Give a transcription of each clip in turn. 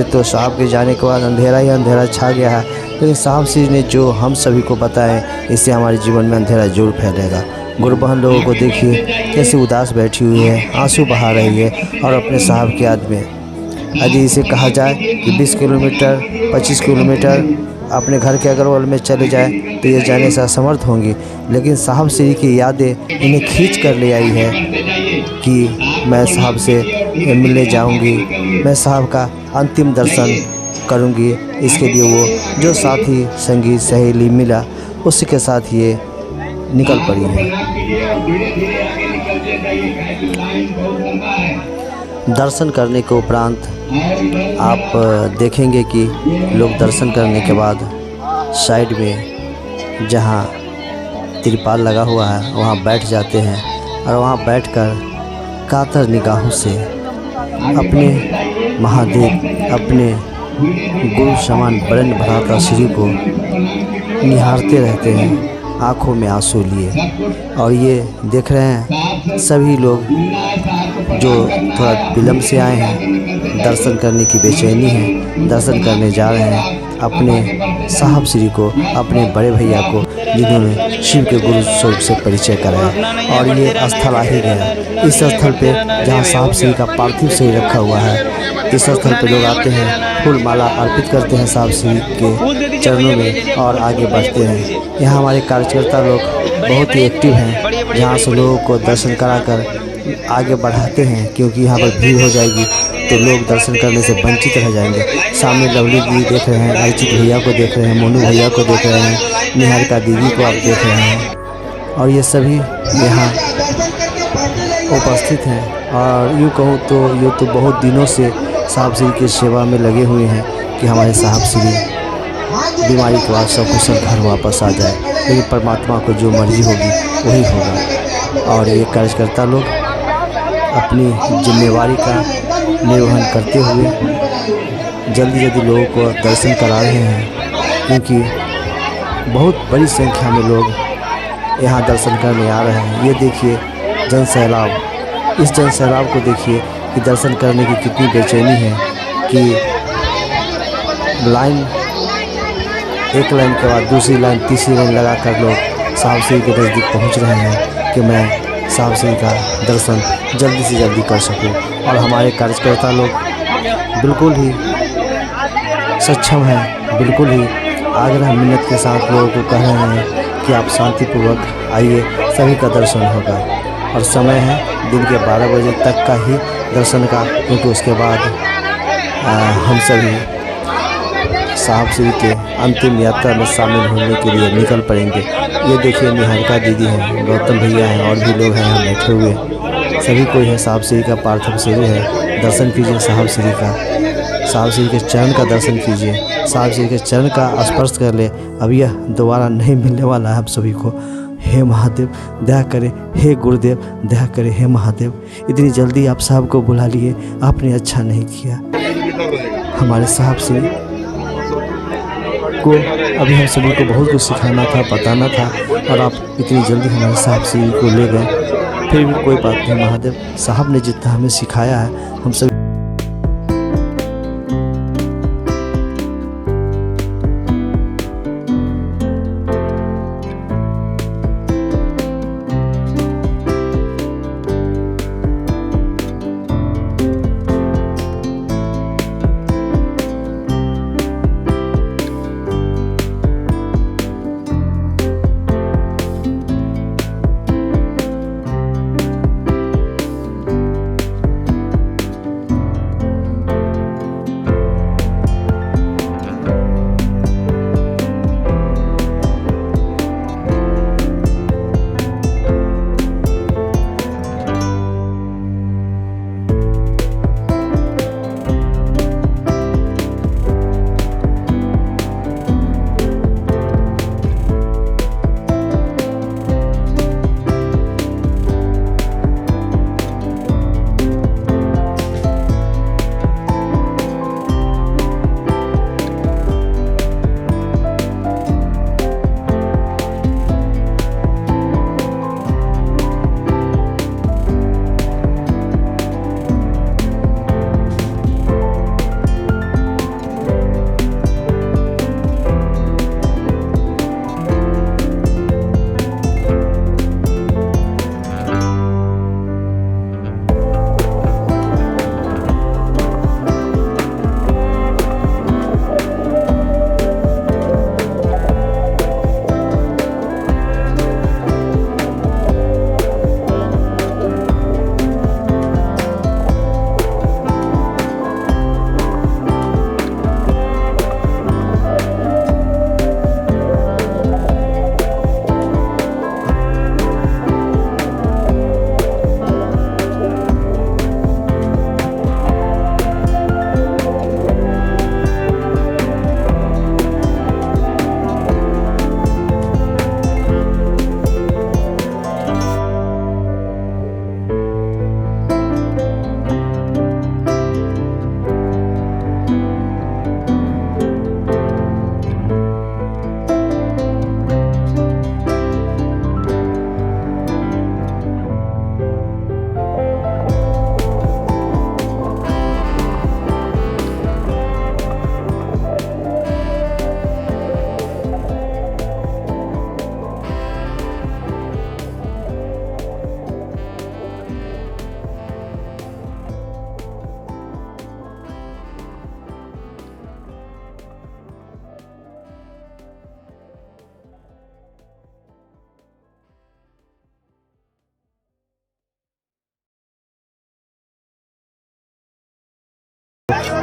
तो साहब के जाने के बाद अंधेरा ही अंधेरा छा गया है, लेकिन साहब श्री ने जो हम सभी को बताया, इससे हमारे जीवन में अंधेरा जरूर फैलेगा। गुरु बहन लोगों को देखिए कैसे उदास बैठी हुई है, आंसू बहा रही है और अपने साहब की याद में। यदि इसे कहा जाए कि 20 किलोमीटर 25 किलोमीटर अपने घर के अगल बगल में चले जाए तो ये जाने से असमर्थ होंगी, लेकिन साहब श्री की यादें इन्हें खींच कर ले आई है कि मैं साहब से मिलने जाऊंगी, मैं साहब का अंतिम दर्शन करूंगी। इसके लिए वो जो साथी संगी सहेली मिला उसी के साथ ये निकल पड़ी है। दर्शन करने के उपरांत आप देखेंगे कि लोग दर्शन करने के बाद साइड में जहाँ तिरपाल लगा हुआ है वहाँ बैठ जाते हैं और वहाँ बैठकर कातर निगाहों से अपने महादेव, अपने गुरु समान ब्रह्म भ्राता श्री को निहारते रहते हैं, आँखों में आंसू लिए। और ये देख रहे हैं सभी लोग जो थोड़ा विलम्ब से आए हैं, दर्शन करने की बेचैनी है, दर्शन करने जा रहे हैं अपने साहब श्री को, अपने बड़े भैया को जिन्होंने शिव के गुरु स्वरूप से परिचय कराया। और ये स्थल आ ही गया, इस स्थल पे जहाँ साहब श्री का पार्थिव शरीर रखा हुआ है, इस स्थल पे लोग आते हैं, फूल माला अर्पित करते हैं साहब श्री के चरणों में और आगे बढ़ते हैं। यहाँ हमारे कार्यकर्ता लोग बहुत ही एक्टिव हैं, जहाँ से लोगों को दर्शन कराकर आगे बढ़ाते हैं, क्योंकि यहाँ पर भीड़ हो जाएगी तो लोग दर्शन करने से वंचित रह जाएंगे। सामने लवली जी देख रहे हैं, अर्चित भैया को देख रहे हैं, मोनू भैया को देख रहे हैं, निहारिका दीदी को आप देख रहे हैं, और ये सभी यहाँ उपस्थित हैं। और यूँ कहूँ तो ये तो बहुत दिनों से साहब श्री की सेवा में लगे हुए हैं कि हमारे साहब श्री बीमारी के बाद सकुशल घर वापस आ जाए, लेकिन परमात्मा को जो मर्जी होगी वही होगा। और ये कार्यकर्ता लोग अपनी जिम्मेवारी का निर्वहन करते हुए जल्दी जल्दी लोगों को दर्शन करा रहे हैं, क्योंकि बहुत बड़ी संख्या में लोग यहाँ दर्शन करने आ रहे हैं। ये देखिए जन सैलाब, इस जन सैलाब को देखिए कि दर्शन करने की कितनी बेचैनी है कि लाइन, एक लाइन के बाद दूसरी लाइन, तीसरी लाइन लगाकर लोग साहब श्री के नज़दीक पहुँच रहे हैं कि मैं साहब श्री का दर्शन जल्दी से जल्दी कर सकूं। और हमारे कार्यकर्ता लोग बिल्कुल ही सक्षम हैं, बिल्कुल ही आग्रह मिन्नत के साथ लोगों को कह रहे हैं कि आप शांतिपूर्वक आइए, सभी का दर्शन होगा। और समय है दिन के 12 बजे तक का ही दर्शन का, क्योंकि उसके बाद हम सभी साहब श्री के अंतिम यात्रा में शामिल होने के लिए निकल पड़ेंगे। ये देखिए निहारिका दीदी हैं, गौतम भैया हैं, और भी लोग हैं यहाँ बैठे हुए, सभी कोई है। साहब श्री का पार्थिव शरीर है, दर्शन कीजिए साहब श्री का, साहब श्री के चरण का दर्शन कीजिए, साहब श्री के चरण का स्पर्श कर ले। अब यह दोबारा नहीं मिलने वाला है आप सभी को। हे महादेव दया करें, हे गुरुदेव दया करें, हे महादेव इतनी जल्दी आप साहब को बुला लिए, आपने अच्छा नहीं किया। हमारे साहब श्री को अभी हम सभी को बहुत कुछ सिखाना था, बताना था, और आप इतनी जल्दी हमारे साहब श्री को ले गए। फिर भी कोई बात नहीं, महादेव साहब ने जितना हमें सिखाया है हम सभी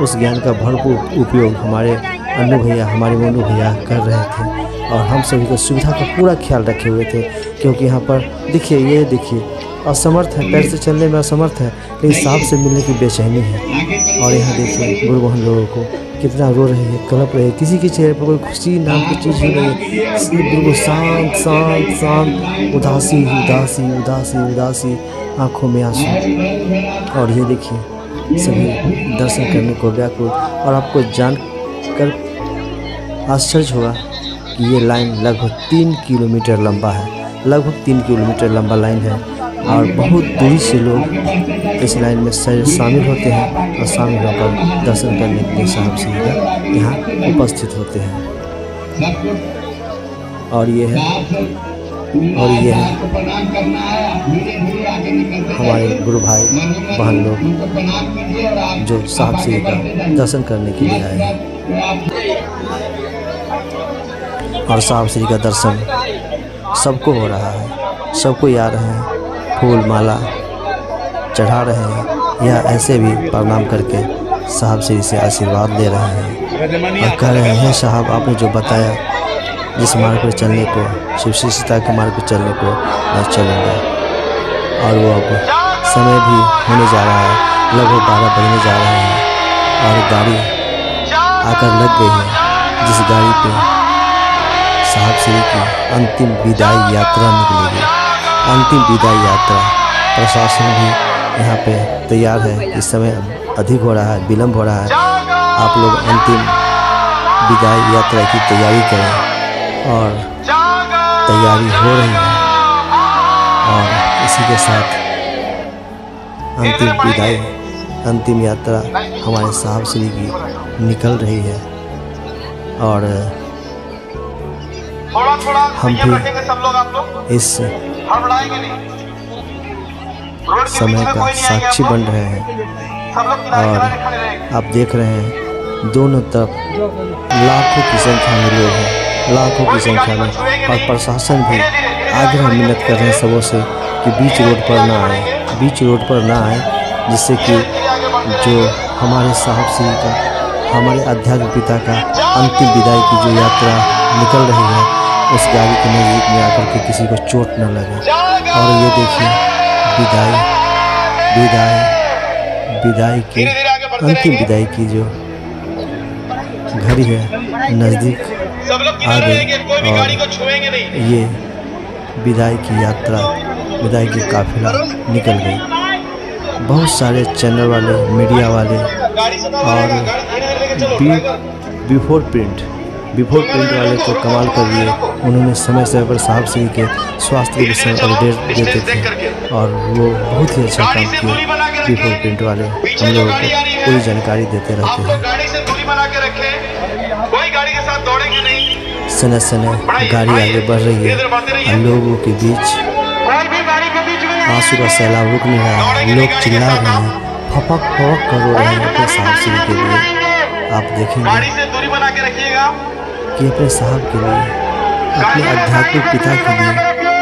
उस ज्ञान का भरपूर उपयोग हमारे अन्नू भैया, हमारे मोनू भैया कर रहे थे और हम सभी को सुविधा का पूरा ख्याल रखे हुए थे। क्योंकि यहाँ पर देखिए, ये देखिए, असमर्थ है, पैर से चलने में असमर्थ है, लेकिन सांप से मिलने की बेचैनी है। और यहाँ देखिए गुरुबहन लोगों को कितना रो रही है, कलप रही है, किसी के चेहरे पर कोई खुशी नाम की चीज़ ही नहीं है। सिर्फ बिल्कुल शांत शांत शांत, उदासी उदासी उदासी उदासी, आँखों में आंसू। और ये देखिए सभी दर्शन करने को व्याकुल। और आपको जानकर आश्चर्य होगा कि ये लाइन लगभग 3 किलोमीटर लंबा है, लगभग 3 किलोमीटर लंबा लाइन है। और बहुत दूरी से लोग इस लाइन में शामिल होते हैं और शामिल होकर दर्शन करने के लिए साहब श्री का यहाँ उपस्थित होते हैं। और ये है हमारे गुरु भाई बहन लोग जो साहब श्री का दर्शन करने के लिए आए हैं। और साहब श्री का दर्शन सबको हो रहा है, सबको आ रहे हैं, फूल माला चढ़ा रहे हैं या ऐसे भी प्रणाम करके साहब श्री से आशीर्वाद ले रहे हैं और कह रहे हैं, साहब आपने जो बताया जिस मार्ग पर चलने को, शिव शिष्यता के मार्ग पर चलने को मैं चलूँगा। और वो अब समय भी होने जा रहा है, लगभग 12 बजने जा रहे हैं और गाड़ी आकर लग गई है, जिस गाड़ी पे साहब श्री की अंतिम विदाई यात्रा निकलेगी। अंतिम विदाई यात्रा, प्रशासन भी यहाँ पे तैयार है। इस समय अधिक हो रहा है, विलम्ब हो रहा है, आप लोग अंतिम विदाई यात्रा की तैयारी करें। और तैयारी हो रही है और इसी के साथ अंतिम विदाई, अंतिम यात्रा हमारे साहब श्री की निकल रही है। और हम भी इस समय का साक्षी बन रहे हैं। और आप देख रहे हैं दोनों तरफ लाखों की संख्या में लोग हैं, लाखों की संख्या में। और प्रशासन भी आग्रह मिन्नत कर रहे हैं सबों से कि बीच रोड पर ना आए, बीच रोड पर ना आए, जिससे कि जो हमारे साहब श्री का, हमारे आध्यात्म पिता का अंतिम विदाई की जो यात्रा निकल रही है, उस गाड़ी के नज़दीक में आकर के किसी को चोट न लगे। और ये देखिए विदाई की अंतिम विदाई की जो घड़ी है नज़दीक आ गई। और ये विदाई की यात्रा, विदाई की काफिला निकल गई। बहुत सारे चैनल वाले, मीडिया वाले और बिफोर प्रिंट वाले तो कमाल कर दिए। उन्होंने समय समय पर साहब श्री के स्वास्थ्य के विषय में अपडेट देते थे और वो बहुत ही अच्छा काम किए। बिफोर प्रिंट वाले हम लोगों को पूरी जानकारी देते रहते हैं। समय समय गाड़ी आगे बढ़ रही है और लोगों के बीच आंसू का सैलाब रुक नहीं रहा है। लोग चिल्ला रहे हैं, फपक फपक कर रो रहे हैं अपने साहब श्री के लिए। आप देखेंगे कि अपने साहब के लिए, अपने आध्यात्मिक पिता के लिए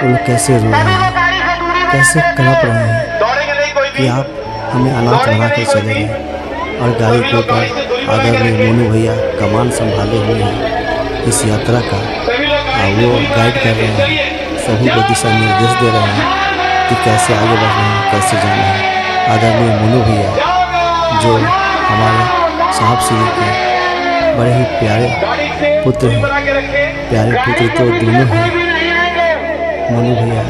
वो लोग कैसे रो रहे हैं, कैसे कलप रहे हैं कि आप हमें अनाथ बना कर चले गए। और गाड़ी के ऊपर आदरणीय मोनू भैया कमान संभाले हुए हैं इस यात्रा का, और वो गाइड कर रहे हैं, सभी को दिशा निर्देश दे रहे हैं कि कैसे आगे बढ़ना है, कैसे जाना है। आदरणीय मोनू भैया जो हमारे साहब श्री के बड़े ही प्यारे पुत्र हैं, प्यारे पुत्र तो दोनों हैं। मोनू भैया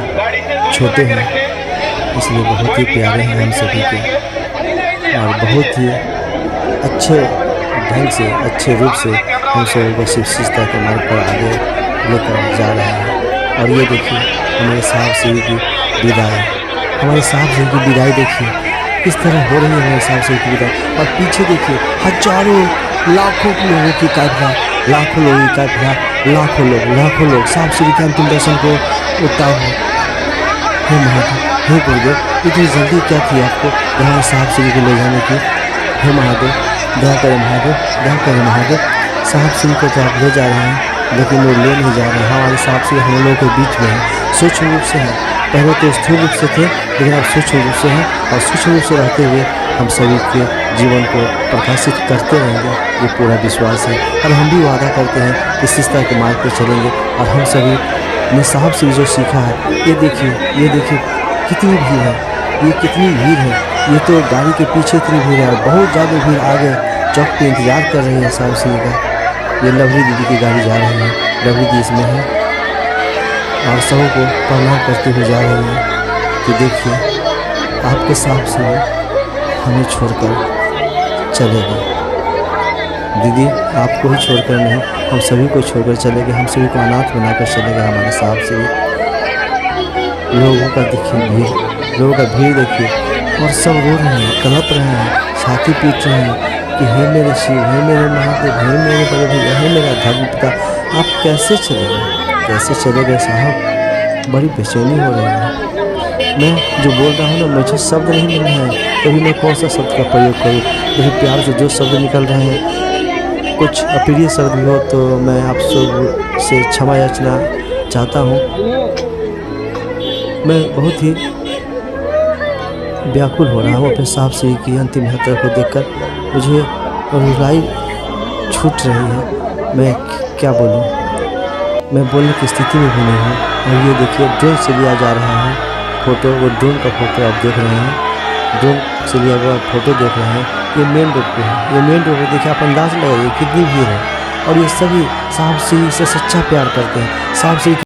छोटे हैं इसलिए बहुत ही प्यारे हैं हम सभी के, और बहुत ही अच्छे ढंग से, अच्छे रूप से हम सभी को शिव शिष्यता के मार्ग पर आगे लेकर जा रहे हैं। और ये देखिए हमारे साहब श्री की विदाई, हमारे साहब श्री की विदाई देखिए किस तरह हो रही है हमारे साहब श्री की विदाई। और पीछे देखिए हजारों लाखों लोगों की काफिला, लाखों लोगों की काफिला, लाखों लोग साहब श्री के अंतिम दर्शन को उठता है। हे महादेव, हे गुरुदेव, इतनी जल्दी क्या थी आपको यहाँ साहब श्री को ले जाने की? हे महादेव, दया करें महादेव, दया करें महादेव। साहब श्री को तो आप ले जा रहे हैं लेकिन वो ले नहीं जा रहे हैं। हमारे साहब श्री हम लोगों के बीच में है, सूक्ष्म रूप से है, पहले तो स्थूल रूप से थे, लेकिन अब सूक्ष्म रूप से हैं, और सूक्ष्म रूप से रहते हुए हम सभी के जीवन को प्रकाशित करते रहेंगे, ये पूरा विश्वास है। और हम भी वादा करते हैं कि इस तरह के मार्ग पर चलेंगे। और हम सभी ने साहब से जो सीखा है, ये देखिए कितनी भीड़ है, ये कितनी भीड़ है। ये तो गाड़ी के पीछे इतनी भीड़ है, और बहुत ज़्यादा भीड़ आगे चौक पे इंतज़ार कर रही है साहब श्री का। ये लवली दीदी की गाड़ी जा रही है, लवली दी इसमें है, और सबों को प्रणाम करते हुए जा रही है कि देखिए आपके साहब से हमें छोड़कर चले गए। दीदी आपको ही छोड़कर नहीं, हम सभी को छोड़कर चले गए, हम सभी को अनाथ बनाकर चले गए हमारे साहब से। लोगों का देखिए भीड़, लोगों का भीड़ देखिए, और सब रो रहे हैं, कलप रहे हैं, छाती पीट रहे हैं कि हे मेरे शिव, हे मेरे महादेव, हे मेरे बड़े भैया, हे मेरा धर्म पिता, आप कैसे चले गए, कैसे चले गए साहब। बड़ी बेचैनी हो रही है। मैं जो बोल रहा हूँ ना, मुझे शब्द नहीं मिल रहे हैं, कभी मैं कौन सा शब्द का प्रयोग करूँ। लेकिन प्यार से जो शब्द निकल रहे हैं, कुछ अप्रिय शब्द भी हो तो मैं आप सब से क्षमा याचना चाहता हूँ। मैं बहुत ही व्याकुल हो रहा हूँ अपने साहब श्री की अंतिम यात्रा को देखकर, मुझे रुलाई छूट रही है। मैं क्या बोलूँ, मैं बोलने की स्थिति में भी नहीं हूँ। और ये देखिए ड्रोन से लिया जा रहा है फ़ोटो, वो ड्रोन का फ़ोटो आप देख रहे हैं, ड्रोन से लिया हुआ फ़ोटो देख रहे हैं। ये मेन रोड पे है, ये मेन रोड पे देखिए, आप अंदाज़ लगाइए कितनी भीड़ है। और ये सभी साहब श्री से सच्चा प्यार करते हैं, साहब श्री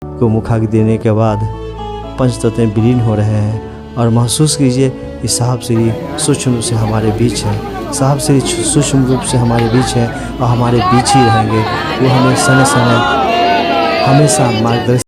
को मुखाग्नि देने के बाद पंचतत्व विलीन हो रहे हैं। और महसूस कीजिए कि साहब श्री सूक्ष्म रूप से हमारे बीच है, साहब श्री सूक्ष्म रूप से हमारे बीच है और हमारे बीच ही रहेंगे। वो हमें समय समय हमेशा मार्गदर्शन